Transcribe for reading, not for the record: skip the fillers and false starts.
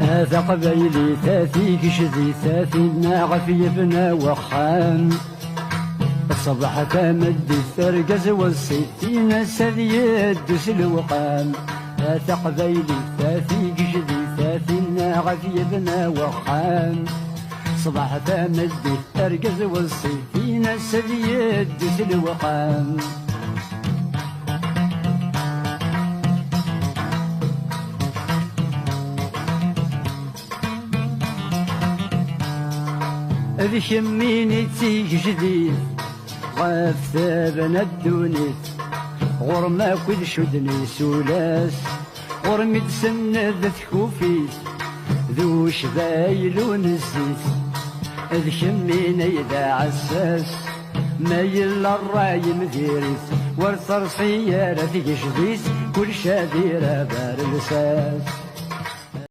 هذا قبيلي ثاثي كشذي ثاثينا غفي بنا وخان الصبح تمد الثرقز والسيتين سذي الدس الوقام هذا قبيلي ثاثي كشذي ثاثينا غفي بنا وخان صبح تمد الثرقز والسيتين سذي الدس الوقام ذي شميني تيج جديد غاف ثابنا الدونيت غرما كل شدني سولاس غرمي تسند تكوفيت ذو شبايل ونسيت ذي شميني ذا عساس ما يلا الراي مديريت ورثر سيارة في جديد كل شاديرة بار الاساس